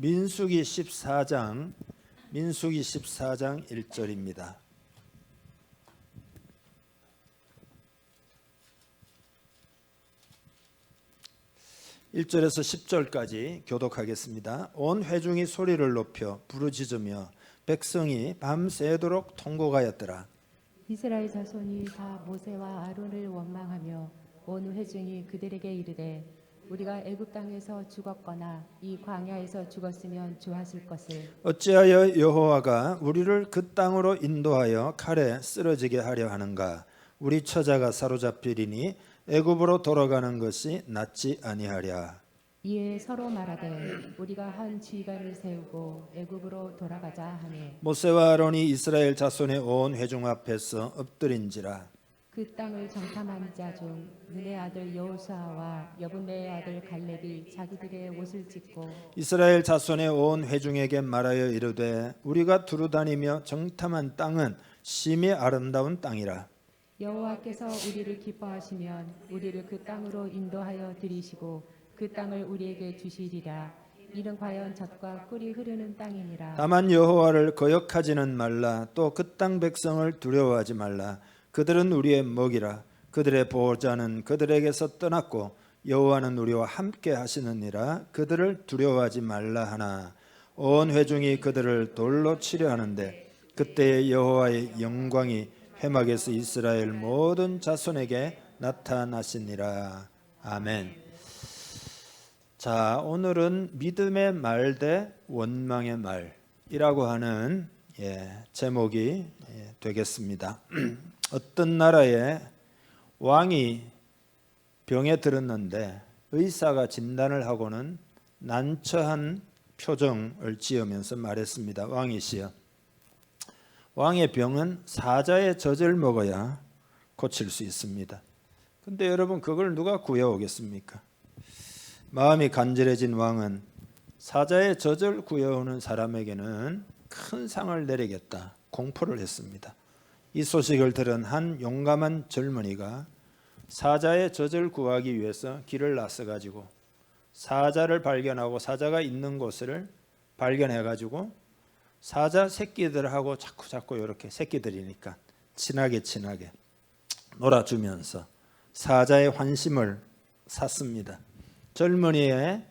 민수기 14장 1절입니다. 1절에서 10절까지 교독하겠습니다. 온 회중이 소리를 높여 부르짖으며 백성이 밤새도록 통곡하였더라. 이스라엘 자손이 다 모세와 아론을 원망하며 온 회중이 그들에게 이르되 우리가 애굽 땅에서 죽었거나 이 광야에서 죽었으면 좋았을 것을 어찌하여 여호와가 우리를 그 땅으로 인도하여 칼에 쓰러지게 하려 하는가? 우리 처자가 사로잡히리니 애굽으로 돌아가는 것이 낫지 아니하랴. 이에 서로 말하되 우리가 한 지휘관을 세우고 애굽으로 돌아가자 하매 모세와 아론이 이스라엘 자손의 온 회중 앞에서 엎드린지라. 그 땅을 정탐한 자 중 눈의 아들 여호수아와 여분네의 아들 갈렙이 자기들의 옷을 찢고 이스라엘 자손의 온 회중에게 말하여 이르되 우리가 두루다니며 정탐한 땅은 심히 아름다운 땅이라. 여호와께서 우리를 기뻐하시면 우리를 그 땅으로 인도하여 들이시고 그 땅을 우리에게 주시리라. 이는 과연 젖과 꿀이 흐르는 땅이니라. 다만 여호와를 거역하지는 말라. 또 그 땅 백성을 두려워하지 말라. 그들은 우리의 먹이라. 그들의 보호자는 그들에게서 떠났고 여호와는 우리와 함께 하시느니라. 그들을 두려워하지 말라 하나 온 회중이 그들을 돌로 치려 하는데 그때에 여호와의 영광이 회막에서 이스라엘 모든 자손에게 나타나시니라. 아멘. 자, 오늘은 믿음의 말 대 원망의 말이라고 하는 제목이 되겠습니다. 어떤 나라의 왕이 병에 들었는데 의사가 진단을 하고는 난처한 표정을 지으면서 말했습니다. 왕이시여, 왕의 병은 사자의 젖을 먹어야 고칠 수 있습니다. 근데 여러분, 그걸 누가 구해오겠습니까? 마음이 간절해진 왕은 사자의 젖을 구해오는 사람에게는 큰 상을 내리겠다 공포를 했습니다. 이 소식을 들은 한 용감한 젊은이가 사자의 젖을 구하기 위해서 길을 나서가지고 사자를 발견하고 사자가 있는 곳을 발견해가지고 사자 새끼들하고 자꾸 이렇게 새끼들이니까 친하게 놀아주면서 사자의 환심을 샀습니다. 젊은이의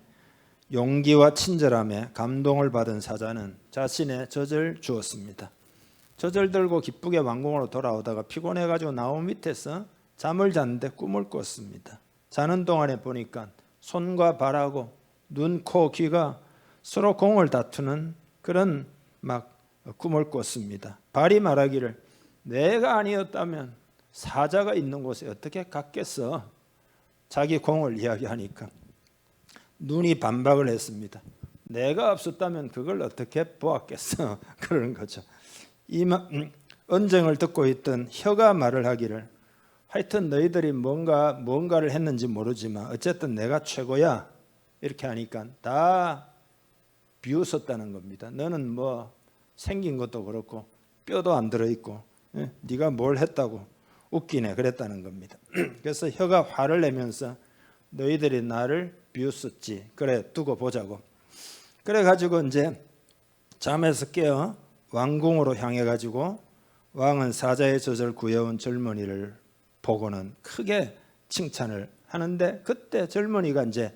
용기와 친절함에 감동을 받은 사자는 자신의 젖을 주었습니다. 젖을 들고 기쁘게 왕궁으로 돌아오다가 피곤해가지고 나무 밑에서 잠을 잤는데 꿈을 꿨습니다. 자는 동안에 보니까 손과 발하고 눈, 코, 귀가 서로 공을 다투는 그런 꿈을 꿨습니다. 발이 말하기를 내가 아니었다면 사자가 있는 곳에 어떻게 갔겠어? 자기 공을 이야기하니까 눈이 반박을 했습니다. 내가 없었다면 그걸 어떻게 보았겠어? 그러는 거죠. 이 언쟁을 듣고 있던 혀가 말을 하기를 하여튼 너희들이 뭔가를 했는지 모르지만 어쨌든 내가 최고야 이렇게 하니까 다 비웃었다는 겁니다. 너는 뭐 생긴 것도 그렇고 뼈도 안 들어있고 네가 뭘 했다고 웃기네 그랬다는 겁니다. 그래서 혀가 화를 내면서 너희들이 나를 비웃었지. 그래 두고 보자고. 그래가지고 이제 잠에서 깨어 왕궁으로 향해가지고 왕은 사자의 젖을 구해온 젊은이를 보고는 크게 칭찬을 하는데 그때 젊은이가 이제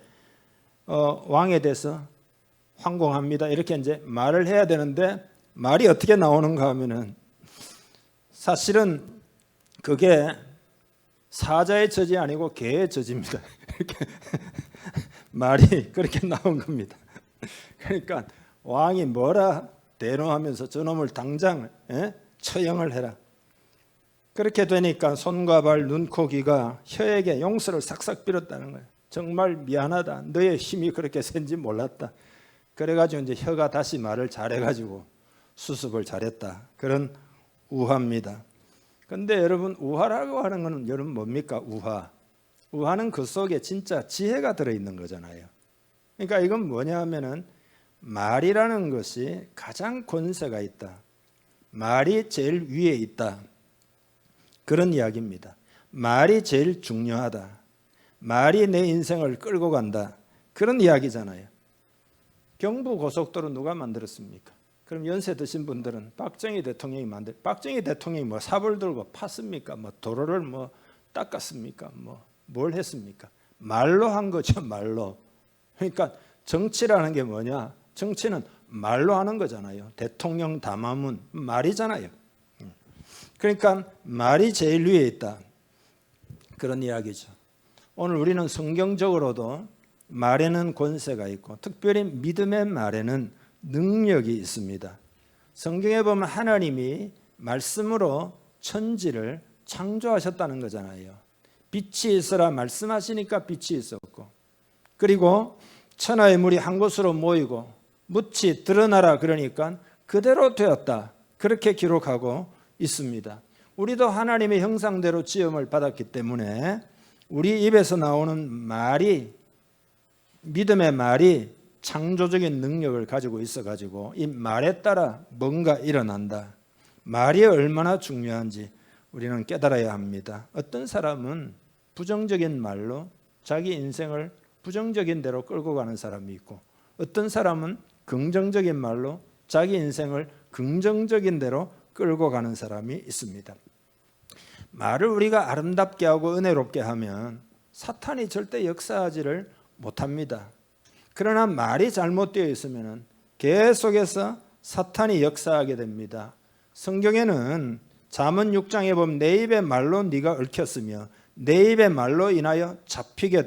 왕에 대해서 황공합니다 이렇게 이제 말을 해야 되는데 말이 어떻게 나오는가 하면은 사실은 그게 사자의 젖이 아니고 개의 젖입니다. 이렇게 말이 그렇게 나온 겁니다. 그러니까 왕이 뭐라 대노하면서 저놈을 당장 처형을 해라. 그렇게 되니까 손과 발, 눈, 코, 귀가 혀에게 용서를 싹싹 빌었다는 거예요. 정말 미안하다. 너의 힘이 그렇게 센지 몰랐다. 그래가지고 이제 혀가 다시 말을 잘해가지고 수습을 잘했다. 그런 우화입니다. 근데 여러분, 우화라고 하는 것은 여러분 뭡니까? 우화는 그 속에 진짜 지혜가 들어있는 거잖아요. 그러니까 이건 뭐냐 하면은 말이라는 것이 가장 권세가 있다. 말이 제일 위에 있다. 그런 이야기입니다. 말이 제일 중요하다. 말이 내 인생을 끌고 간다. 그런 이야기잖아요. 경부고속도로 누가 만들었습니까? 그럼 연세 드신 분들은 박정희 대통령이 박정희 대통령이 뭐 삽을 들고 팠습니까? 뭐 도로를 뭐 닦았습니까? 뭐 뭘 했습니까? 말로 한 거죠, 말로. 그러니까 정치라는 게 뭐냐? 정치는 말로 하는 거잖아요. 대통령 담화문 말이잖아요. 그러니까 말이 제일 위에 있다. 그런 이야기죠. 오늘 우리는 성경적으로도 말에는 권세가 있고 특별히 믿음의 말에는 능력이 있습니다. 성경에 보면 하나님이 말씀으로 천지를 창조하셨다는 거잖아요. 빛이 있어라 말씀하시니까 빛이 있었고, 그리고 천하의 물이 한 곳으로 모이고 묻이 드러나라 그러니까 그대로 되었다, 그렇게 기록하고 있습니다. 우리도 하나님의 형상대로 지음을 받았기 때문에 우리 입에서 나오는 말이, 믿음의 말이 창조적인 능력을 가지고 있어가지고 이 말에 따라 뭔가 일어난다. 말이 얼마나 중요한지 우리는 깨달아야 합니다. 어떤 사람은 부정적인 말로 자기 인생을 부정적인 대로 끌고 가는 사람이 있고, 어떤 사람은 긍정적인 말로 자기 인생을 긍정적인 대로 끌고 가는 사람이 있습니다. 말을 우리가 아름답게 하고 은혜롭게 하면 사탄이 절대 역사하지를 못합니다. 그러나 말이 잘못되어 있으면 계속해서 사탄이 역사하게 됩니다. 성경에는 잠언 6장에 보면 내 입의 말로 네가 얽혔으며 내 입의 말로 인하여 잡히게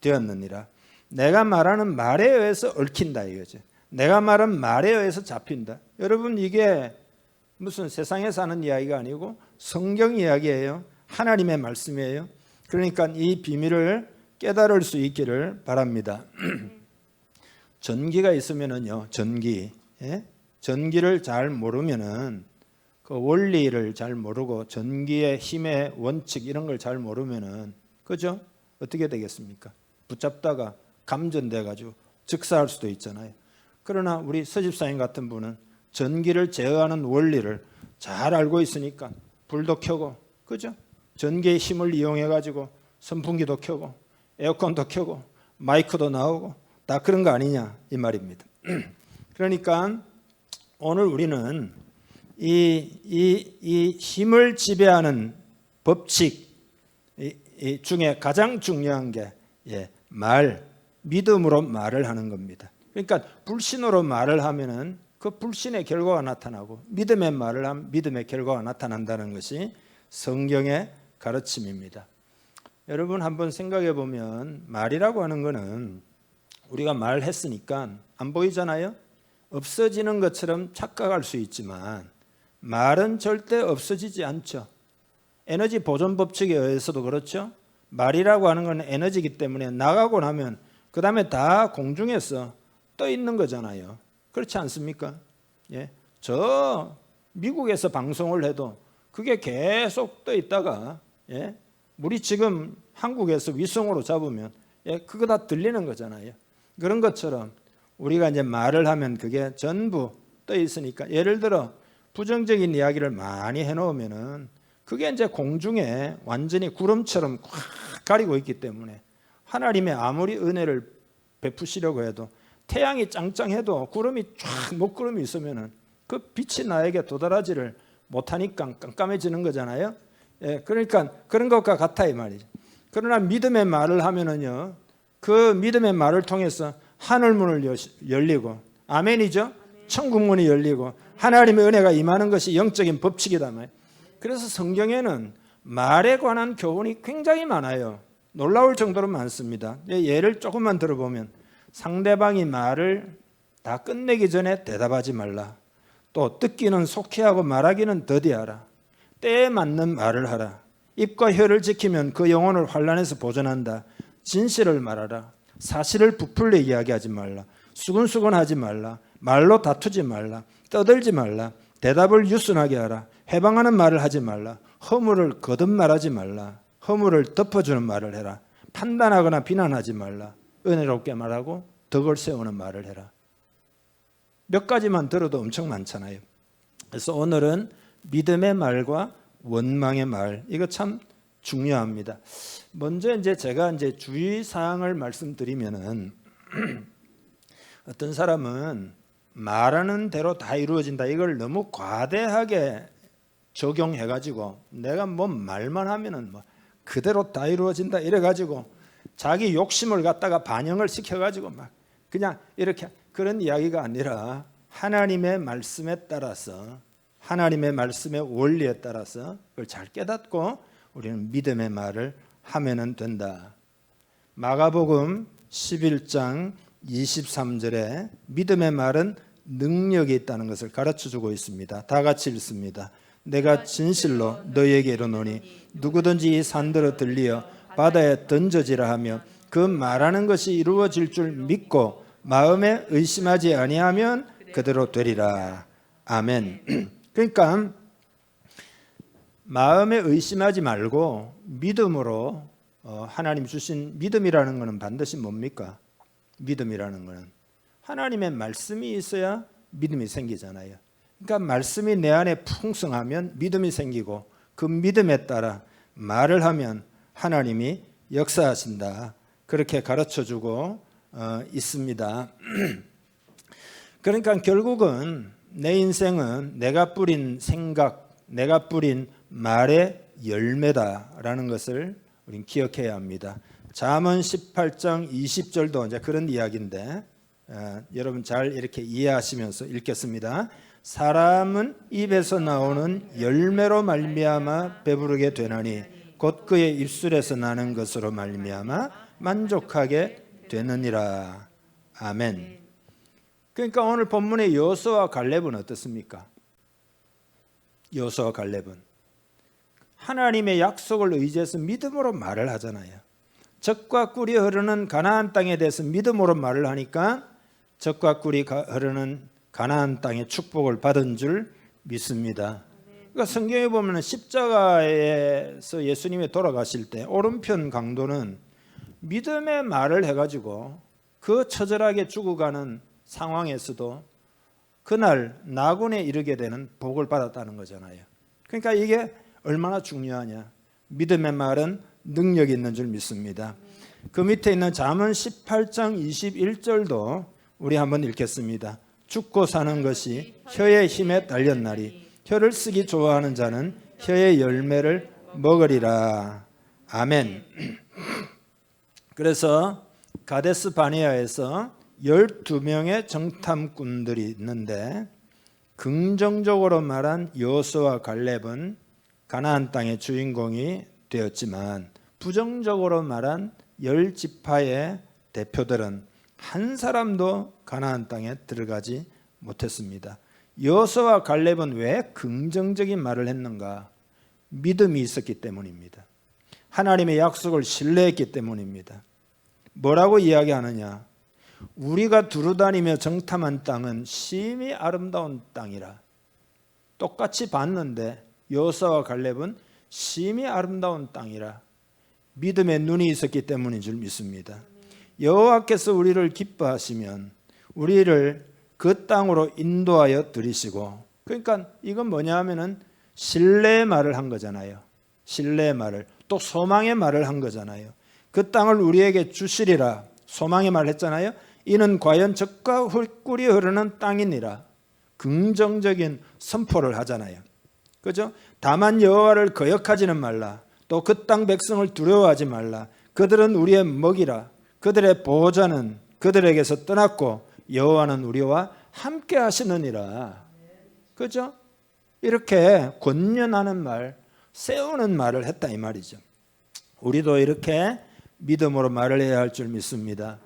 되었느니라. 내가 말하는 말에 의해서 얽힌다 이거죠. 내가 말한 말에 의해서 잡힌다. 여러분, 이게 무슨 세상에 사는 이야기가 아니고 성경 이야기예요. 하나님의 말씀이에요. 그러니까 이 비밀을 깨달을 수 있기를 바랍니다. 전기가 있으면은요, 전기를 잘 모르면은, 그 원리를 잘 모르고 전기의 힘의 원칙 이런 걸 잘 모르면은, 그죠? 어떻게 되겠습니까? 붙잡다가 감전돼 가지고 즉사할 수도 있잖아요. 그러나 우리 서집사님 같은 분은 전기를 제어하는 원리를 잘 알고 있으니까 불도 켜고, 그죠? 전기의 힘을 이용해 가지고 선풍기도 켜고 에어컨도 켜고 마이크도 나오고 다 그런 거 아니냐 이 말입니다. 그러니까 오늘 우리는 이 힘을 지배하는 법칙 중에 가장 중요한 게 믿음으로 말을 하는 겁니다. 그러니까 불신으로 말을 하면은 그 불신의 결과가 나타나고, 믿음의 말을 하면 믿음의 결과가 나타난다는 것이 성경의 가르침입니다. 여러분 한번 생각해 보면 말이라고 하는 거는 우리가 말했으니까 안 보이잖아요. 없어지는 것처럼 착각할 수 있지만 말은 절대 없어지지 않죠. 에너지 보존 법칙에 의해서도 그렇죠. 말이라고 하는 건 에너지이기 때문에 나가고 나면 그 다음에 다 공중에서 떠 있는 거잖아요. 그렇지 않습니까? 예, 저 미국에서 방송을 해도 그게 계속 떠 있다가 우리 지금 한국에서 위성으로 잡으면 그거 다 들리는 거잖아요. 그런 것처럼 우리가 이제 말을 하면 그게 전부 떠 있으니까, 예를 들어 부정적인 이야기를 많이 해놓으면은 그게 이제 공중에 완전히 구름처럼 꽉 가리고 있기 때문에 하나님의 아무리 은혜를 베푸시려고 해도, 태양이 짱짱해도 구름이 쫙 먹구름이 있으면은 그 빛이 나에게 도달하지를 못하니까 깜깜해지는 거잖아요. 그러니까 그런 것과 같아 이 말이죠. 그러나 믿음의 말을 하면은요, 그 믿음의 말을 통해서 하늘문을 열리고, 아멘이죠. 천국문이 열리고 하나님의 은혜가 임하는 것이 영적인 법칙이다 말이에요. 그래서 성경에는 말에 관한 교훈이 굉장히 많아요. 놀라울 정도로 많습니다. 예를 조금만 들어보면, 상대방이 말을 다 끝내기 전에 대답하지 말라. 또 듣기는 속히 하고 말하기는 더디하라. 때에 맞는 말을 하라. 입과 혀를 지키면 그 영혼을 환난에서 보존한다. 진실을 말하라. 사실을 부풀려 이야기하지 말라. 수근수근하지 말라. 말로 다투지 말라. 떠들지 말라. 대답을 유순하게 하라. 해방하는 말을 하지 말라. 허물을 거듭 말하지 말라. 허물을 덮어주는 말을 해라. 판단하거나 비난하지 말라. 은혜롭게 말하고 덕을 세우는 말을 해라. 몇 가지만 들어도 엄청 많잖아요. 그래서 오늘은 믿음의 말과 원망의 말, 이거 참 중요합니다. 먼저 제가 주의 사항을 말씀드리면은 어떤 사람은 말하는 대로 다 이루어진다, 이걸 너무 과대하게 적용해가지고 내가 뭐 말만 하면은 뭐 그대로 다 이루어진다 이래가지고 자기 욕심을 갖다가 반영을 시켜가지고 막 그냥 이렇게, 그런 이야기가 아니라 하나님의 말씀에 따라서, 하나님의 말씀의 원리에 따라서 그걸 잘 깨닫고 우리는 믿음의 말을 하면은 된다. 마가복음 11장 23절에 믿음의 말은 능력이 있다는 것을 가르쳐주고 있습니다. 다 같이 읽습니다. 내가 진실로 너희에게 이르노니 누구든지 이 산들어 들리어 바다에 던져지라 하며 그 말하는 것이 이루어질 줄 믿고 마음에 의심하지 아니하면 그대로 되리라. 아멘. 그러니까 마음에 의심하지 말고 믿음으로, 하나님 주신 믿음이라는 것은 반드시 뭡니까? 믿음이라는 것은 하나님의 말씀이 있어야 믿음이 생기잖아요. 그러니까 말씀이 내 안에 풍성하면 믿음이 생기고 그 믿음에 따라 말을 하면 하나님이 역사하신다. 그렇게 가르쳐주고 있습니다. 그러니까 결국은 내 인생은 내가 뿌린 생각, 내가 뿌린 말의 열매다라는 것을 우리는 기억해야 합니다. 잠언 18장 20절도 이제 그런 이야기인데 여러분 잘 이렇게 이해하시면서 읽겠습니다. 사람은 입에서 나오는 열매로 말미암아 배부르게 되나니 곧 그의 입술에서 나는 것으로 말미암아 만족하게 되느니라. 아멘. 그러니까 오늘 본문의 여호수아와 갈렙은 어떻습니까? 여호수아와 갈렙은 하나님의 약속을 의지해서 믿음으로 말을 하잖아요. 젖과 꿀이 흐르는 가나안 땅에 대해서 믿음으로 말을 하니까 젖과 꿀이 흐르는 가나안 땅의 축복을 받은 줄 믿습니다. 그러니까 성경에 보면 십자가에서 예수님이 돌아가실 때 오른편 강도는 믿음의 말을 해가지고 그 처절하게 죽어가는 상황에서도 그날 나군에 이르게 되는 복을 받았다는 거잖아요. 그러니까 이게 얼마나 중요하냐. 믿음의 말은 능력이 있는 줄 믿습니다. 그 밑에 있는 잠언 18장 21절도 우리 한번 읽겠습니다. 죽고 사는 것이 혀의 힘에 달렸나리 혀를 쓰기 좋아하는 자는 혀의 열매를 먹으리라. 아멘. 그래서 가데스 바네아에서 12명의 정탐꾼들이 있는데 긍정적으로 말한 여호수아와 갈렙은 가나안 땅의 주인공이 되었지만 부정적으로 말한 10지파의 대표들은 한 사람도 가나안 땅에 들어가지 못했습니다. 여호수아와 갈렙은 왜 긍정적인 말을 했는가? 믿음이 있었기 때문입니다. 하나님의 약속을 신뢰했기 때문입니다. 뭐라고 이야기하느냐? 우리가 두루다니며 정탐한 땅은 심히 아름다운 땅이라. 똑같이 봤는데 여호수아와 갈렙은 심히 아름다운 땅이라 믿음의 눈이 있었기 때문인 줄 믿습니다. 여호와께서 우리를 기뻐하시면 우리를 그 땅으로 인도하여 들이시고, 그러니까 이건 뭐냐 하면은 신뢰의 말을 한 거잖아요. 신뢰의 말을, 또 소망의 말을 한 거잖아요. 그 땅을 우리에게 주시리라 소망의 말을 했잖아요. 이는 과연 젖과 꿀이 흐르는 땅이니라 긍정적인 선포를 하잖아요. 그죠? 다만 여호와를 거역하지는 말라. 또 그 땅 백성을 두려워하지 말라. 그들은 우리의 먹이라. 그들의 보호자는 그들에게서 떠났고 여호와는 우리와 함께 하시느니라. 그죠? 이렇게 권면하는 말, 세우는 말을 했다 이 말이죠. 우리도 이렇게 믿음으로 말을 해야 할 줄 믿습니다.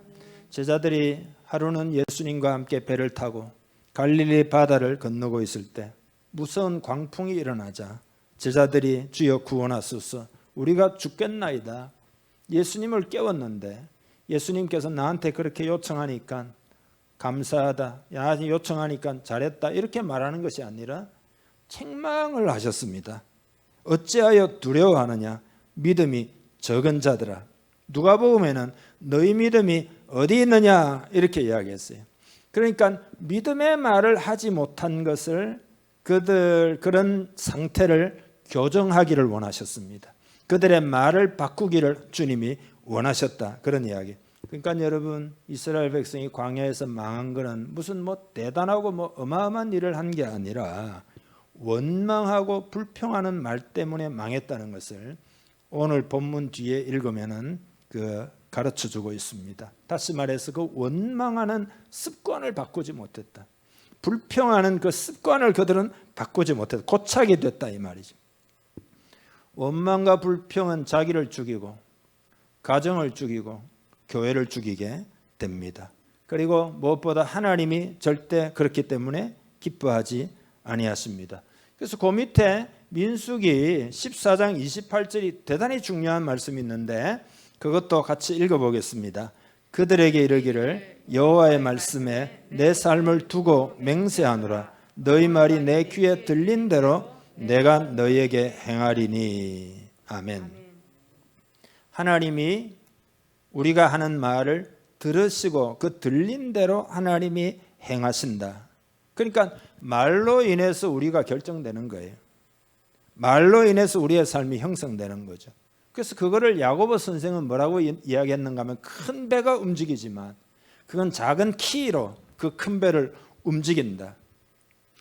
제자들이 하루는 예수님과 함께 배를 타고 갈릴리 바다를 건너고 있을 때 무서운 광풍이 일어나자 제자들이 주여 구원하소서 우리가 죽겠나이다. 예수님을 깨웠는데 예수님께서 나한테 그렇게 요청하니까 감사하다, 야 요청하니까 잘했다 이렇게 말하는 것이 아니라 책망을 하셨습니다. 어찌하여 두려워하느냐? 믿음이 적은 자들아. 누가복음에는 너희 믿음이 어디 있느냐 이렇게 이야기했어요. 그러니까 믿음의 말을 하지 못한 것을 그런 상태를 교정하기를 원하셨습니다. 그들의 말을 바꾸기를 주님이 원하셨다. 그런 이야기. 그러니까 여러분, 이스라엘 백성이 광야에서 망한 거는 무슨 뭐 대단하고 뭐 어마어마한 일을 한 게 아니라 원망하고 불평하는 말 때문에 망했다는 것을 오늘 본문 뒤에 읽으면은 가르쳐 주고 있습니다. 다시 말해서 그 원망하는 습관을 바꾸지 못했다. 불평하는 그 습관을 그들은 바꾸지 못했다. 고착이 됐다 이 말이죠. 원망과 불평은 자기를 죽이고 가정을 죽이고 교회를 죽이게 됩니다. 그리고 무엇보다 하나님이 절대 그렇기 때문에 기뻐하지 아니하십니다. 그래서 그 밑에 민수기 14장 28절이 대단히 중요한 말씀이 있는데 그것도 같이 읽어보겠습니다. 그들에게 이르기를 여호와의 말씀에 내 삶을 두고 맹세하노라. 너희 말이 내 귀에 들린 대로 내가 너희에게 행하리니. 아멘. 하나님이 우리가 하는 말을 들으시고 그 들린 대로 하나님이 행하신다. 그러니까 말로 인해서 우리가 결정되는 거예요. 말로 인해서 우리의 삶이 형성되는 거죠. 그래서 그거를 야고보 선생은 뭐라고 이야기했는가 하면 큰 배가 움직이지만 그건 작은 키로 그 큰 배를 움직인다.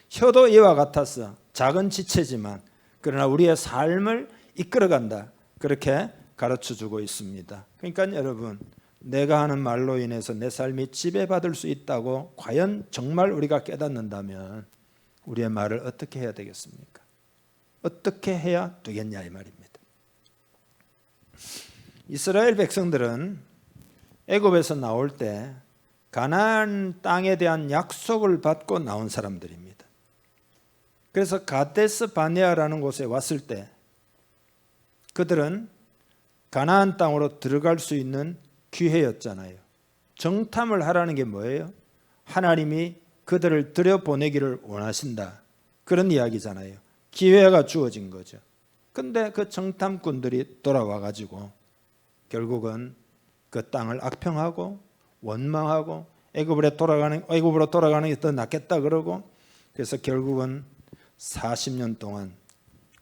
혀도 이와 같아서 작은 지체지만 그러나 우리의 삶을 이끌어간다. 그렇게 가르쳐주고 있습니다. 그러니까 여러분, 내가 하는 말로 인해서 내 삶이 지배받을 수 있다고 과연 정말 우리가 깨닫는다면 우리의 말을 어떻게 해야 되겠습니까? 어떻게 해야 되겠냐 이 말입니다. 이스라엘 백성들은 애굽에서 나올 때 가나안 땅에 대한 약속을 받고 나온 사람들입니다. 그래서 가데스 바네아라는 곳에 왔을 때 그들은 가나안 땅으로 들어갈 수 있는 기회였잖아요. 정탐을 하라는 게 뭐예요? 하나님이 그들을 들여보내기를 원하신다. 그런 이야기잖아요. 기회가 주어진 거죠. 근데 그 정탐꾼들이 돌아와 가지고 결국은 그 땅을 악평하고 원망하고 애굽으로 돌아가는 게 더 낫겠다 그러고 그래서 결국은 40년 동안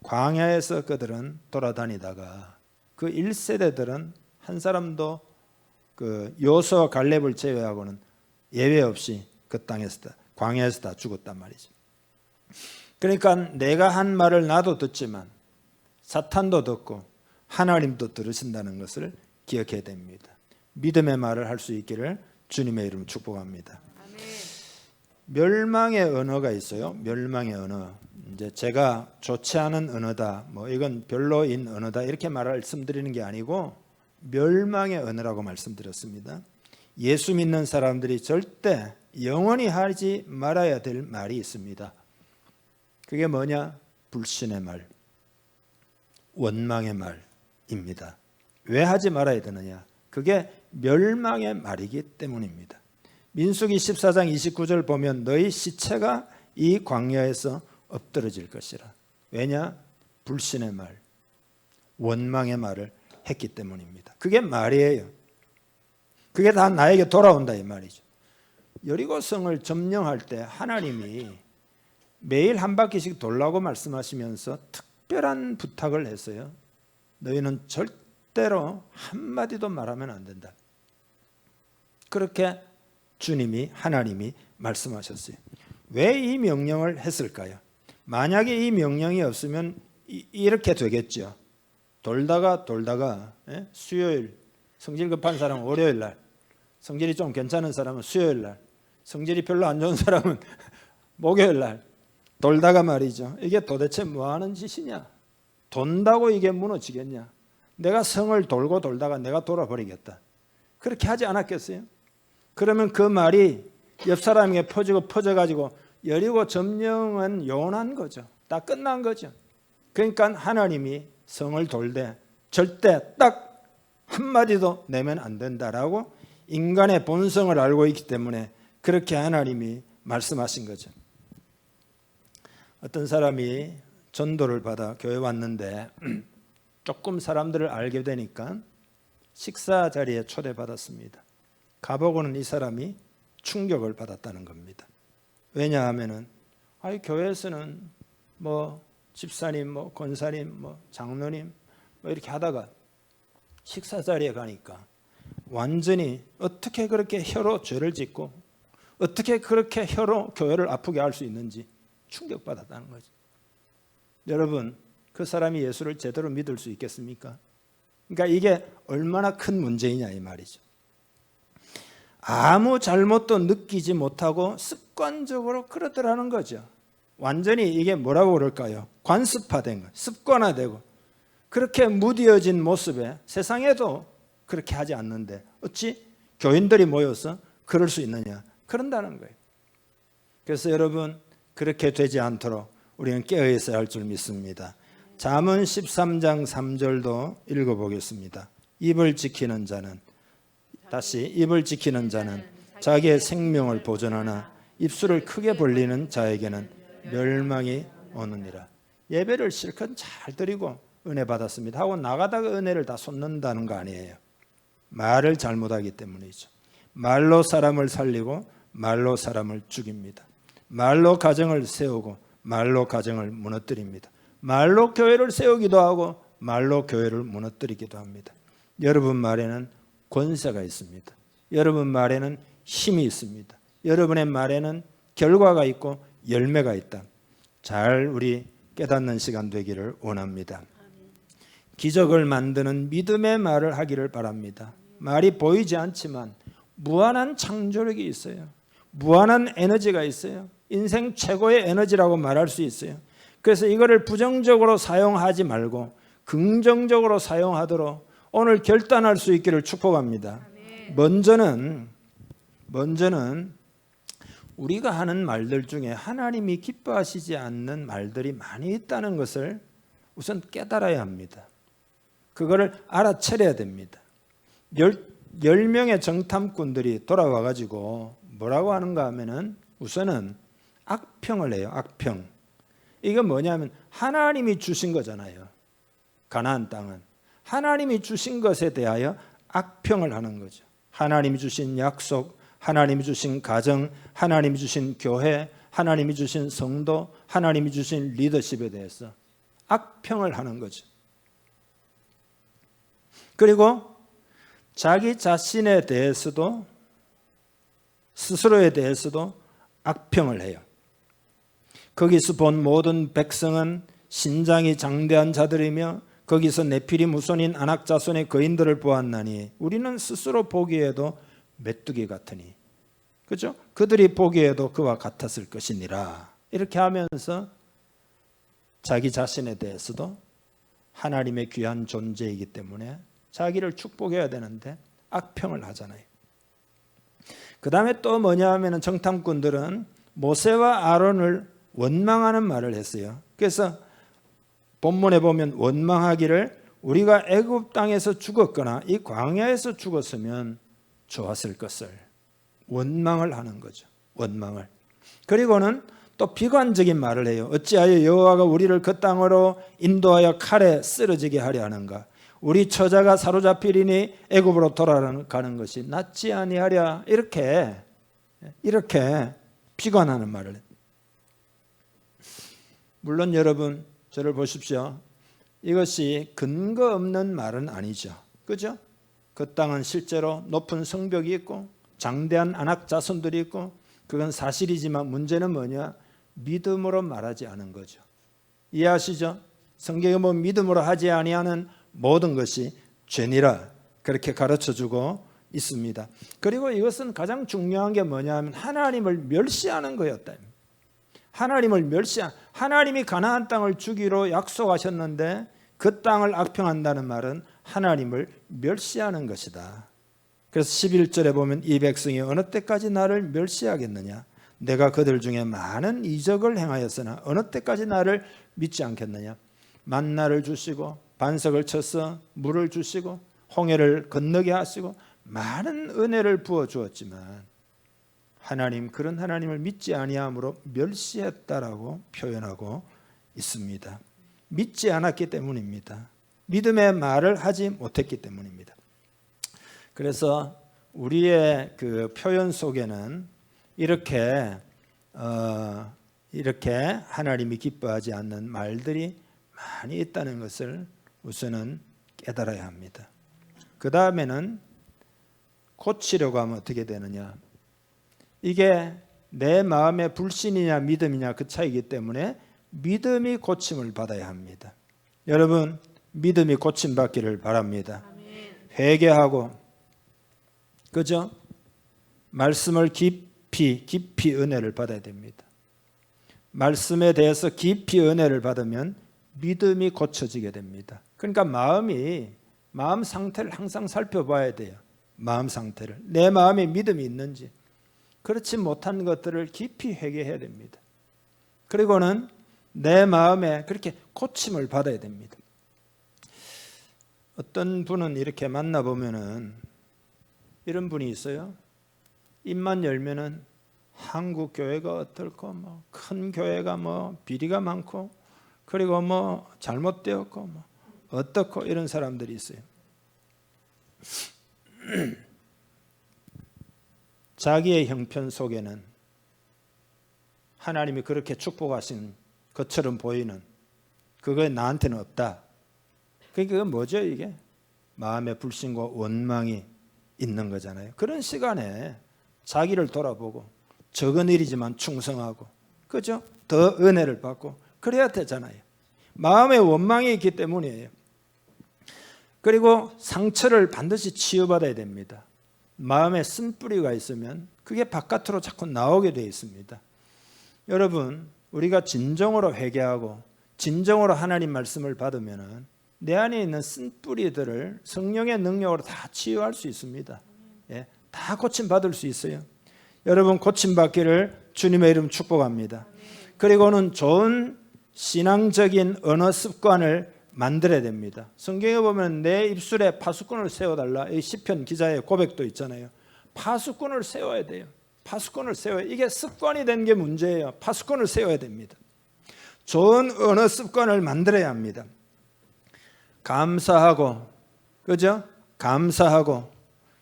광야에서 그들은 돌아다니다가 그 1세대들은 한 사람도 그 요수와 갈렙을 제외하고는 예외 없이 그 땅에서 광야에서 다 죽었단 말이죠. 그러니까 내가 한 말을 나도 듣지만 사탄도 듣고 하나님도 들으신다는 것을 기억해야 됩니다. 믿음의 말을 할 수 있기를 주님의 이름으로 축복합니다. 아멘. 멸망의 언어가 있어요. 멸망의 언어. 이제 제가 좋지 않은 언어다. 뭐 이건 별로인 언어다. 이렇게 말씀드리는 게 아니고 멸망의 언어라고 말씀드렸습니다. 예수 믿는 사람들이 절대 영원히 하지 말아야 될 말이 있습니다. 그게 뭐냐? 불신의 말, 원망의 말입니다. 왜 하지 말아야 되느냐? 그게 멸망의 말이기 때문입니다. 민수기 14장 29절 보면 너희 시체가 이 광야에서 엎드러질 것이라. 왜냐? 불신의 말, 원망의 말을 했기 때문입니다. 그게 말이에요. 그게 다 나에게 돌아온다 이 말이죠. 여리고성을 점령할 때 하나님이 매일 한 바퀴씩 돌라고 말씀하시면서 특별한 부탁을 했어요. 너희는 절대로 한마디도 말하면 안 된다. 그렇게 주님이 하나님이 말씀하셨어요. 왜 이 명령을 했을까요? 만약에 이 명령이 없으면 이렇게 되겠죠. 돌다가 수요일 성질 급한 사람은 월요일 날, 성질이 좀 괜찮은 사람은 수요일 날, 성질이 별로 안 좋은 사람은 목요일 날 돌다가 말이죠. 이게 도대체 뭐 하는 짓이냐? 돈다고 이게 무너지겠냐? 내가 성을 돌고 돌다가 내가 돌아버리겠다. 그렇게 하지 않았겠어요? 그러면 그 말이 옆 사람에게 퍼져가지고 여리고 점령은 요원한 거죠. 다 끝난 거죠. 그러니까 하나님이 성을 돌되 절대 딱 한마디도 내면 안 된다라고 인간의 본성을 알고 있기 때문에 그렇게 하나님이 말씀하신 거죠. 어떤 사람이 전도를 받아 교회 왔는데 조금 사람들을 알게 되니까 식사 자리에 초대받았습니다. 가보고는 이 사람이 충격을 받았다는 겁니다. 왜냐하면은 교회에서는 뭐 집사님, 뭐 권사님, 뭐 장로님 뭐 이렇게 하다가 식사 자리에 가니까 완전히 어떻게 그렇게 혀로 죄를 짓고 어떻게 그렇게 혀로 교회를 아프게 할 수 있는지 충격받았다는 거죠. 여러분, 그 사람이 예수를 제대로 믿을 수 있겠습니까? 그러니까 이게 얼마나 큰 문제이냐 이 말이죠. 아무 잘못도 느끼지 못하고 습관적으로 그러더라는 거죠. 완전히 이게 뭐라고 그럴까요? 관습화된 거, 습관화되고 그렇게 무뎌진 모습에 세상에도 그렇게 하지 않는데 어찌 교인들이 모여서 그럴 수 있느냐? 그런다는 거예요. 그래서 여러분, 그렇게 되지 않도록 우리는 깨어 있어야 할 줄 믿습니다. 잠언 13장 3절도 읽어보겠습니다. 입을 지키는 자는, 다시, 입을 지키는 자는 자기의 생명을 보존하나 입술을 크게 벌리는 자에게는 멸망이 오느니라. 예배를 실컷 잘 드리고 은혜 받았습니다 하고 나가다가 은혜를 다 쏟는다는 거 아니에요. 말을 잘못하기 때문이죠. 말로 사람을 살리고 말로 사람을 죽입니다. 말로 가정을 세우고 말로 가정을 무너뜨립니다. 말로 교회를 세우기도 하고 말로 교회를 무너뜨리기도 합니다. 여러분 말에는 권세가 있습니다. 여러분 말에는 힘이 있습니다. 여러분의 말에는 결과가 있고 열매가 있다. 잘 우리 깨닫는 시간 되기를 원합니다. 기적을 만드는 믿음의 말을 하기를 바랍니다. 말이 보이지 않지만 무한한 창조력이 있어요. 무한한 에너지가 있어요. 인생 최고의 에너지라고 말할 수 있어요. 그래서 이거를 부정적으로 사용하지 말고 긍정적으로 사용하도록 오늘 결단할 수 있기를 축복합니다. 먼저는 우리가 하는 말들 중에 하나님이 기뻐하시지 않는 말들이 많이 있다는 것을 우선 깨달아야 합니다. 그거를 알아차려야 됩니다. 10명의 정탐꾼들이 돌아와 가지고 뭐라고 하는가 하면은 우선은 악평을 해요. 악평. 이건 뭐냐면 하나님이 주신 거잖아요. 가나안 땅은 하나님이 주신 것에 대하여 악평을 하는 거죠. 하나님이 주신 약속, 하나님이 주신 가정, 하나님이 주신 교회, 하나님이 주신 성도, 하나님이 주신 리더십에 대해서 악평을 하는 거죠. 그리고 자기 자신에 대해서도, 스스로에 대해서도 악평을 해요. 거기서 본 모든 백성은 신장이 장대한 자들이며 거기서 네피림 후손인 아낙 자손의 거인들을 보았나니 우리는 스스로 보기에도 메뚜기 같으니, 그죠? 그들이 보기에도 그와 같았을 것이니라. 이렇게 하면서 자기 자신에 대해서도 하나님의 귀한 존재이기 때문에 자기를 축복해야 되는데 악평을 하잖아요. 그 다음에 또 뭐냐 하면 정탐꾼들은 모세와 아론을 원망하는 말을 했어요. 그래서 본문에 보면 원망하기를 우리가 애굽 땅에서 죽었거나 이 광야에서 죽었으면 좋았을 것을, 원망을 하는 거죠. 원망을. 그리고는 또 비관적인 말을 해요. 어찌하여 여호와가 우리를 그 땅으로 인도하여 칼에 쓰러지게 하려 하는가? 우리 처자가 사로잡히리니 애굽으로 돌아가는 것이 낫지 아니하랴. 이렇게 비관하는 말을 해요. 물론 여러분 저를 보십시오. 이것이 근거 없는 말은 아니죠. 그죠? 그 땅은 실제로 높은 성벽이 있고 장대한 아낙 자손들이 있고 그건 사실이지만 문제는 뭐냐? 믿음으로 말하지 않은 거죠. 이해하시죠? 성경에 보면 믿음으로 하지 아니하는 모든 것이 죄니라 그렇게 가르쳐주고 있습니다. 그리고 이것은 가장 중요한 게 뭐냐 하면 하나님을 멸시하는 거였다. 하나님이 가나안 땅을 주기로 약속하셨는데 그 땅을 악평한다는 말은 하나님을 멸시하는 것이다. 그래서 11절에 보면 이 백성이 어느 때까지 나를 멸시하겠느냐? 내가 그들 중에 많은 이적을 행하였으나 어느 때까지 나를 믿지 않겠느냐? 만나를 주시고 반석을 쳐서 물을 주시고 홍해를 건너게 하시고 많은 은혜를 부어 주었지만 하나님, 그런 하나님을 믿지 아니함으로 멸시했다라고 표현하고 있습니다. 믿지 않았기 때문입니다. 믿음의 말을 하지 못했기 때문입니다. 그래서 우리의 그 표현 속에는 이렇게 하나님이 기뻐하지 않는 말들이 많이 있다는 것을 우선은 깨달아야 합니다. 그 다음에는 고치려고 하면 어떻게 되느냐? 이게 내 마음의 불신이냐 믿음이냐 그 차이기 때문에 믿음이 고침을 받아야 합니다. 여러분, 믿음이 고침받기를 바랍니다. 회개하고, 그죠? 말씀을 깊이 은혜를 받아야 됩니다. 말씀에 대해서 깊이 은혜를 받으면 믿음이 고쳐지게 됩니다. 그러니까 마음 상태를 항상 살펴봐야 돼요. 마음 상태를. 내 마음에 믿음이 있는지. 그렇지 못한 것들을 깊이 회개해야 됩니다. 그리고는 내 마음에 그렇게 고침을 받아야 됩니다. 어떤 분은 이렇게 만나보면은 이런 분이 있어요. 입만 열면은 한국 교회가 어떨고 뭐 큰 교회가 뭐 비리가 많고 그리고 뭐 잘못되었고 뭐 어떻고 이런 사람들이 있어요. 자기의 형편 속에는 하나님이 그렇게 축복하신 것처럼 보이는 그거에 나한테는 없다. 그게 뭐죠 이게? 마음의 불신과 원망이 있는 거잖아요. 그런 시간에 자기를 돌아보고 적은 일이지만 충성하고 그죠? 더 은혜를 받고 그래야 되잖아요. 마음의 원망이 있기 때문이에요. 그리고 상처를 반드시 치유받아야 됩니다. 마음에 쓴뿌리가 있으면 그게 바깥으로 자꾸 나오게 되어 있습니다. 여러분, 우리가 진정으로 회개하고 진정으로 하나님 말씀을 받으면 내 안에 있는 쓴뿌리들을 성령의 능력으로 다 치유할 수 있습니다. 예, 다 고침받을 수 있어요. 여러분, 고침받기를 주님의 이름 축복합니다. 그리고는 좋은 신앙적인 언어 습관을 만들어야 됩니다. 성경에 보면 내 입술에 파수꾼을 세워달라. 이 시편 기자의 고백도 있잖아요. 파수꾼을 세워야 돼요. 파수꾼을 세워야. 이게 습관이 된 게 문제예요. 파수꾼을 세워야 됩니다. 좋은 언어 습관을 만들어야 합니다. 감사하고, 그죠? 감사하고,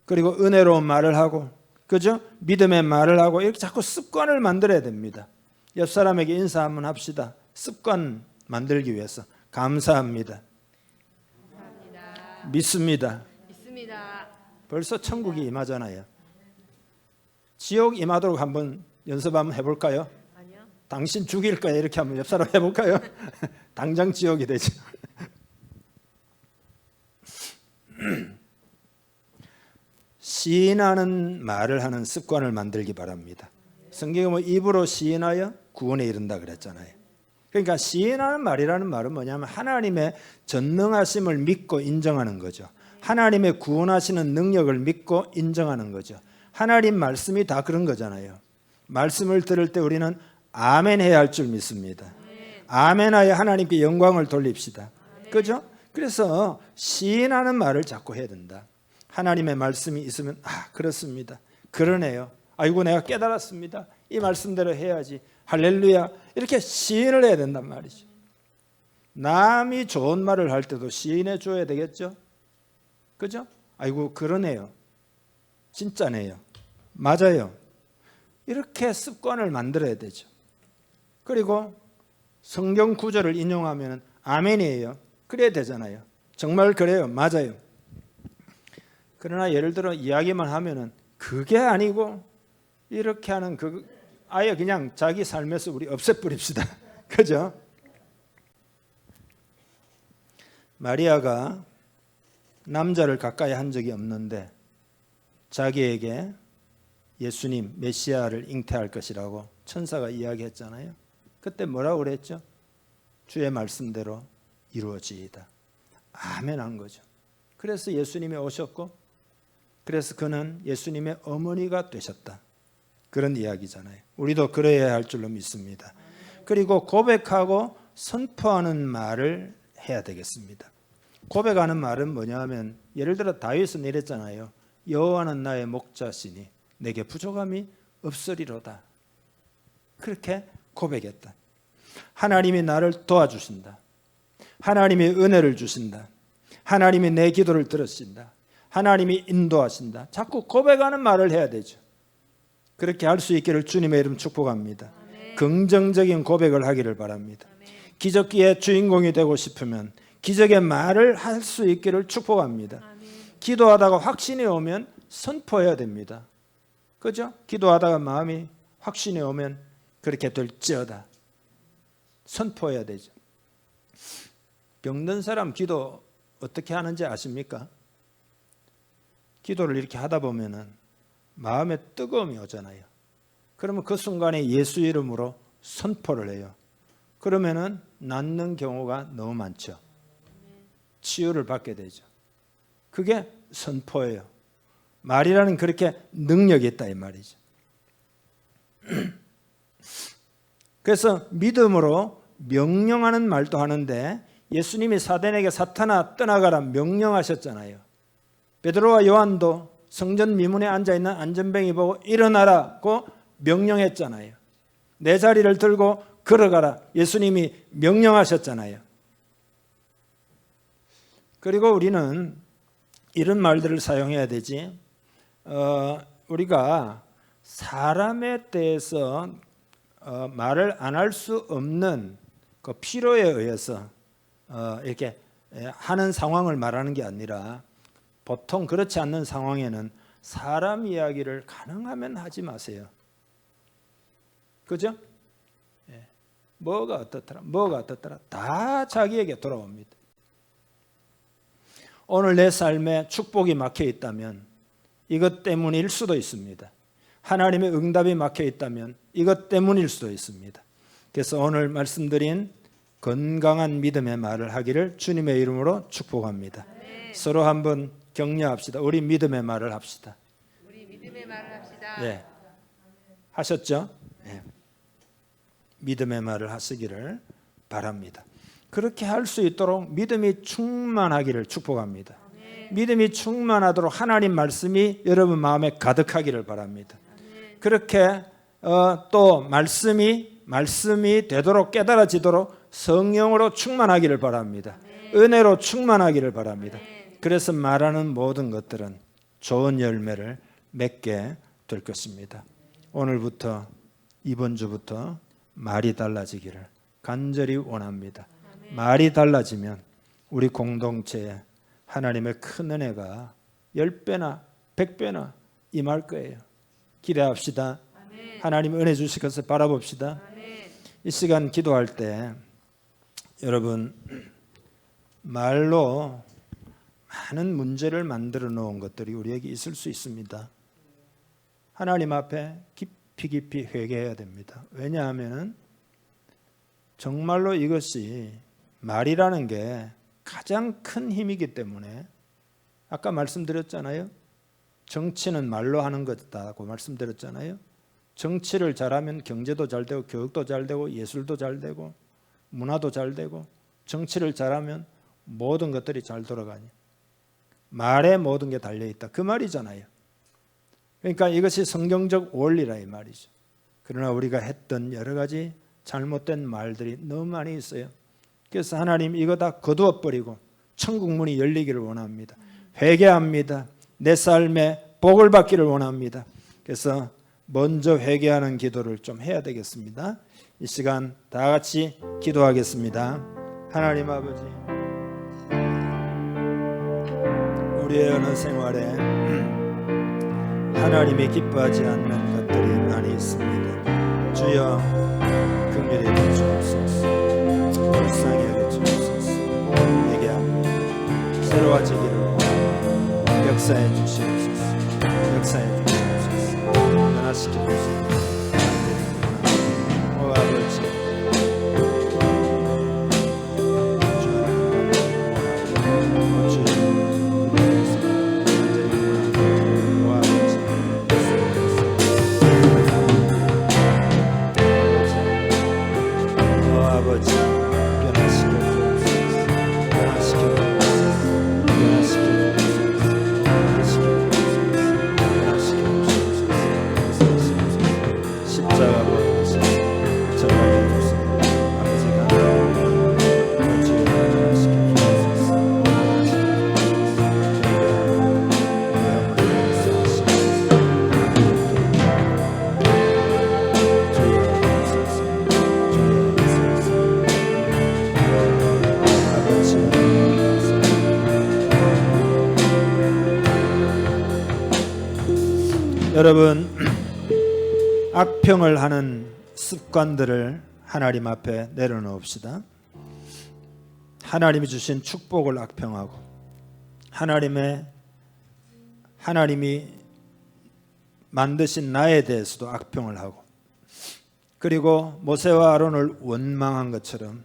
그리고 은혜로운 말을 하고, 그죠? 믿음의 말을 하고, 이렇게 자꾸 습관을 만들어야 됩니다. 옆 사람에게 인사 한번 합시다. 습관 만들기 위해서. 감사합니다. 감사합니다. 믿습니다. 벌써 천국이 임하잖아요. 지옥 임하도록 한번 연습 한번 해볼까요? 아니요. 당신 죽일 거야 이렇게 한번 옆 사람 해볼까요? 당장 지옥이 되죠. 시인하는 말을 하는 습관을 만들기 바랍니다. 성경에 뭐 입으로 시인하여 구원에 이른다 그랬잖아요. 그러니까 시인하는 말이라는 말은 뭐냐면 하나님의 전능하심을 믿고 인정하는 거죠. 하나님의 구원하시는 능력을 믿고 인정하는 거죠. 하나님 말씀이 다 그런 거잖아요. 말씀을 들을 때 우리는 아멘 해야 할 줄 믿습니다. 아멘하여 하나님께 영광을 돌립시다. 그죠? 그래서 시인하는 말을 자꾸 해야 된다. 하나님의 말씀이 있으면 그렇습니다. 그러네요. 아이고 내가 깨달았습니다. 이 말씀대로 해야지. 할렐루야. 이렇게 시인을 해야 된단 말이죠. 남이 좋은 말을 할 때도 시인해 줘야 되겠죠? 그죠? 아이고 그러네요. 진짜네요. 맞아요. 이렇게 습관을 만들어야 되죠. 그리고 성경 구절을 인용하면 아멘이에요. 그래야 되잖아요. 정말 그래요. 맞아요. 그러나 예를 들어 이야기만 하면은 그게 아니고 이렇게 하는 아예 그냥 자기 삶에서 우리 없애버립시다. 그죠? 마리아가 남자를 가까이 한 적이 없는데 자기에게 예수님 메시아를 잉태할 것이라고 천사가 이야기했잖아요. 그때 뭐라고 그랬죠? 주의 말씀대로 이루어지이다. 아멘 한 거죠. 그래서 예수님이 오셨고 그래서 그는 예수님의 어머니가 되셨다. 그런 이야기잖아요. 우리도 그래야 할 줄로 믿습니다. 그리고 고백하고 선포하는 말을 해야 되겠습니다. 고백하는 말은 뭐냐 하면 예를 들어 다윗은 이랬잖아요. 여호와는 나의 목자시니 내게 부족함이 없으리로다. 그렇게 고백했다. 하나님이 나를 도와주신다. 하나님이 은혜를 주신다. 하나님이 내 기도를 들으신다. 하나님이 인도하신다. 자꾸 고백하는 말을 해야 되죠. 그렇게 할 수 있기를 주님의 이름 축복합니다. 아멘. 긍정적인 고백을 하기를 바랍니다. 아멘. 기적기의 주인공이 되고 싶으면 기적의 말을 할 수 있기를 축복합니다. 아멘. 기도하다가 확신이 오면 선포해야 됩니다. 그죠? 기도하다가 마음이 확신이 오면 그렇게 될지어다. 선포해야 되죠. 병든 사람 기도 어떻게 하는지 아십니까? 기도를 이렇게 하다 보면은 마음에 뜨거움이 오잖아요. 그러면 그 순간에 예수 이름으로 선포를 해요. 그러면은 낫는 경우가 너무 많죠. 치유를 받게 되죠. 그게 선포예요. 말이라는 그렇게 능력이 있다 이 말이죠. 그래서 믿음으로 명령하는 말도 하는데 예수님이 사단에게 사탄아 떠나가라 명령하셨잖아요. 베드로와 요한도 성전 미문에 앉아있는 안전뱅이 보고 일어나라고 명령했잖아요. 내 자리를 들고 걸어가라 예수님이 명령하셨잖아요. 그리고 우리는 이런 말들을 사용해야 되지. 우리가 사람에 대해서 말을 안 할 수 없는 그 필요에 의해서 이렇게 하는 상황을 말하는 게 아니라 보통 그렇지 않는 상황에는 사람 이야기를 가능하면 하지 마세요. 그죠? 뭐가 어떻더라 다 자기에게 돌아옵니다. 오늘 내 삶에 축복이 막혀 있다면 이것 때문일 수도 있습니다. 하나님의 응답이 막혀 있다면 이것 때문일 수도 있습니다. 그래서 오늘 말씀드린 건강한 믿음의 말을 하기를 주님의 이름으로 축복합니다. 서로 한번 격려합시다. 우리 믿음의 말을 합시다. 우리 믿음의 말을 합시다. 네. 하셨죠? 네. 믿음의 말을 하시기를 바랍니다. 그렇게 할 수 있도록 믿음이 충만하기를 축복합니다. 믿음이 충만하도록 하나님 말씀이 여러분 마음에 가득하기를 바랍니다. 그렇게 또 말씀이 되도록 깨달아지도록 성령으로 충만하기를 바랍니다. 은혜로 충만하기를 바랍니다. 그래서 말하는 모든 것들은 좋은 열매를 맺게 될 것입니다. 오늘부터 이번 주부터 말이 달라지기를 간절히 원합니다. 말이 달라지면 우리 공동체에 하나님의 큰 은혜가 10배나 100배나 임할 거예요. 기대합시다. 하나님 은혜 주실 것을 바라봅시다. 이 시간 기도할 때 여러분 말로 많은 문제를 만들어 놓은 것들이 우리에게 있을 수 있습니다. 하나님 앞에 깊이 회개해야 됩니다. 왜냐하면 정말로 이것이 말이라는 게 가장 큰 힘이기 때문에 아까 말씀드렸잖아요. 정치는 말로 하는 것이다고 말씀드렸잖아요. 정치를 잘하면 경제도 잘 되고 교육도 잘 되고 예술도 잘 되고 문화도 잘 되고 정치를 잘하면 모든 것들이 잘 돌아가니 말에 모든 게 달려있다. 그 말이잖아요. 그러니까 이것이 성경적 원리라 이 말이죠. 그러나 우리가 했던 여러 가지 잘못된 말들이 너무 많이 있어요. 그래서 하나님 이거 다 거두어버리고 천국 문이 열리기를 원합니다. 회개합니다. 내 삶에 복을 받기를 원합니다. 그래서 먼저 회개하는 기도를 좀 해야 되겠습니다. 이 시간 다 같이 기도하겠습니다. 하나님 아버지, 우리의 어느 생활에 하나님이 기뻐하지 않는 것들이 많이 있습니다. 주여 긍휼히 여겨주옵소서. 불쌍히 여겨주옵소서. 회개합니다. 새로워지기를 원합니다. 역사해 주시옵소서. 역사해 주시옵소서. 변화시켜 주시옵소서. 오 아버지, 여러분, 악평을 하는 습관들을 하나님 앞에 내려놓읍시다. 하나님이 주신 축복을 악평하고 하나님이 만드신 나에 대해서도 악평을 하고, 그리고 모세와 아론을 원망한 것처럼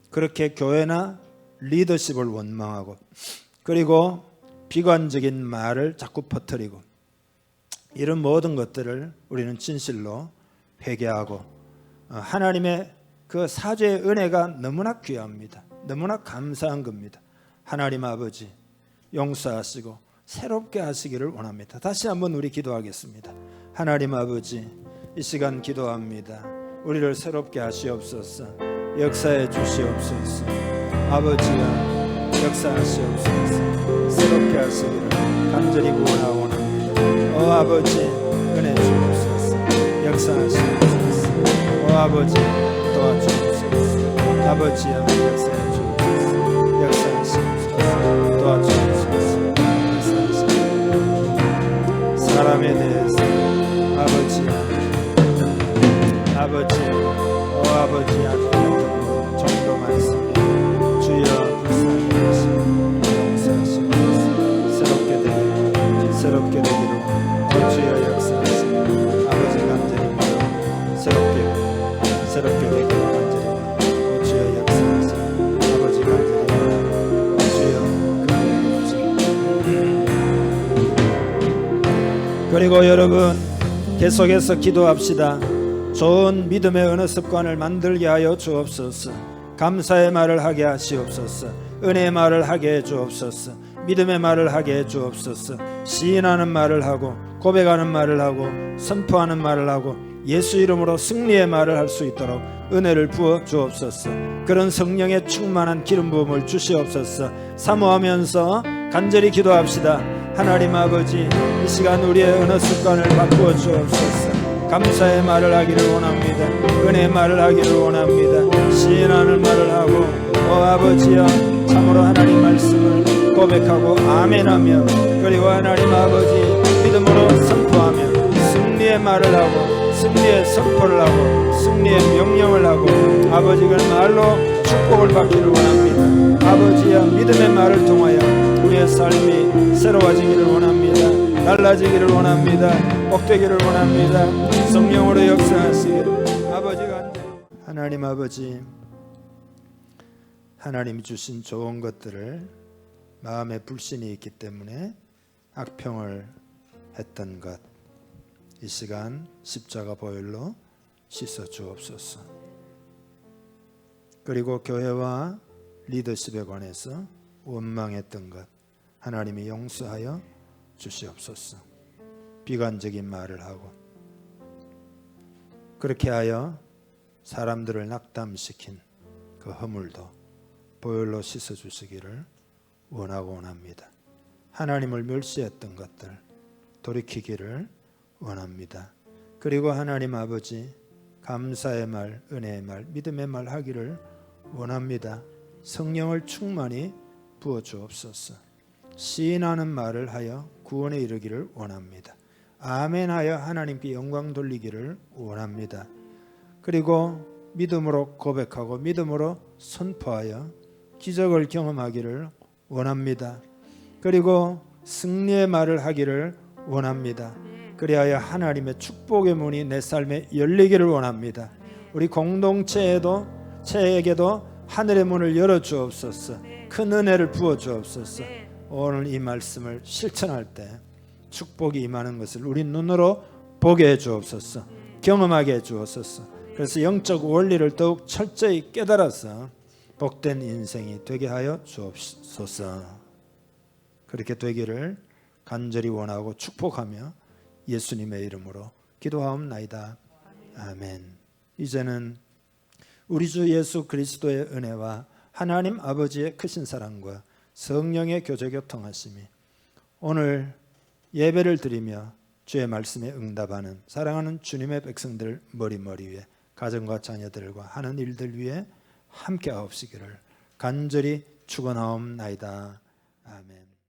그렇게 교회나 리더십을 원망하고, 그리고 비관적인 말을 자꾸 퍼뜨리고, 이런 모든 것들을 우리는 진실로 회개하고, 하나님의 그 사죄의 은혜가 너무나 귀합니다. 너무나 감사한 겁니다. 하나님 아버지 용서하시고 새롭게 하시기를 원합니다. 다시 한번 우리 기도하겠습니다. 하나님 아버지, 이 시간 기도합니다. 우리를 새롭게 하시옵소서. 역사해 주시옵소서. 아버지여, 역사하시옵소서. 새롭게 하시기를 간절히 구원하고 원합니다. 아버지, 은혜 주옵소서. 역사하시옵소서. 아버지, 도와주옵소서. 아버지여, 역사해 주옵소서. 역사하시옵소서. 도와주옵소서. 사람에 대해서 아버지 앞에 정도 말씀에 주여 불쌍히 여기시고 용서하시옵소서. 새롭게 되기로 주여 역사하시고, 아버지 간절히 믿어 새롭게 되기로 간절히 주여 역사하시고, 아버지 간절히 믿어 주여 그렇게 해주시고. 그리고 여러분, 계속해서 기도합시다. 좋은 믿음의 언어 습관을 만들게 하여 주옵소서. 감사의 말을 하게 하시옵소서. 은혜의 말을 하게 해 주옵소서. 믿음의 말을 하게 해 주옵소서. 시인하는 말을 하고, 고백하는 말을 하고, 선포하는 말을 하고, 예수 이름으로 승리의 말을 할 수 있도록 은혜를 부어 주옵소서. 그런 성령의 충만한 기름 부음을 주시옵소서. 사모하면서 간절히 기도합시다. 하나님 아버지, 이 시간 우리의 언어 습관을 바꾸어 주옵소서. 감사의 말을 하기를 원합니다. 은혜의 말을 하기를 원합니다. 시인하는 말을 하고, 아버지여, 참으로 하나님 말씀을 고백하고 아멘하며, 그리고 하나님 아버지 믿음으로 선포하며, 승리의 말을 하고, 승리의 선포를 하고, 승리의 명령을 하고, 아버지가 말로 축복을 받기를 원합니다. 아버지여, 믿음의 말을 통하여 우리의 삶이 새로워지기를 원합니다. 달라지기를 원합니다. 복되기를 원합니다. 성령으로 역사하시기를 아버지가. 하나님 아버지, 하나님이 주신 좋은 것들을 마음에 불신이 있기 때문에 악평을 했던 것, 이 시간 십자가 보혈로 씻어 주옵소서. 그리고 교회와 리더십에 관해서 원망했던 것, 하나님이 용서하여 주시옵소서. 비관적인 말을 하고, 그렇게 하여 사람들을 낙담시킨 그 허물도 보혈로 씻어 주시기를 원하고 원합니다. 하나님을 멸시했던 것들 돌이키기를 원합니다. 그리고 하나님 아버지, 감사의 말, 은혜의 말, 믿음의 말 하기를 원합니다. 성령을 충만히 부어 주옵소서. 시인하는 말을 하여 구원에 이르기를 원합니다. 아멘하여 하나님께 영광 돌리기를 원합니다. 그리고 믿음으로 고백하고 믿음으로 선포하여 기적을 경험하기를 원합니다. 그리고 승리의 말을 하기를 원합니다. 그리하여 하나님의 축복의 문이 내 삶에 열리기를 원합니다. 우리 공동체에게도 하늘의 문을 열어 주옵소서. 큰 은혜를 부어 주옵소서. 오늘 이 말씀을 실천할 때 축복이 임하는 것을 우리 눈으로 보게 해 주옵소서. 경험하게 해 주옵소서. 그래서 영적 원리를 더욱 철저히 깨달아서 복된 인생이 되게 하여 주옵소서. 그렇게 되기를 간절히 원하고 축복하며 예수님의 이름으로 기도하옵나이다. 아멘. 이제는 우리 주 예수 그리스도의 은혜와 하나님 아버지의 크신 사랑과 성령의 교제 교통하심이 오늘 예배를 드리며 주의 말씀에 응답하는 사랑하는 주님의 백성들 머리 위에 가정과 자녀들과 하는 일들 위에 함께 하옵시기를 간절히 축원하옵나이다. 아멘.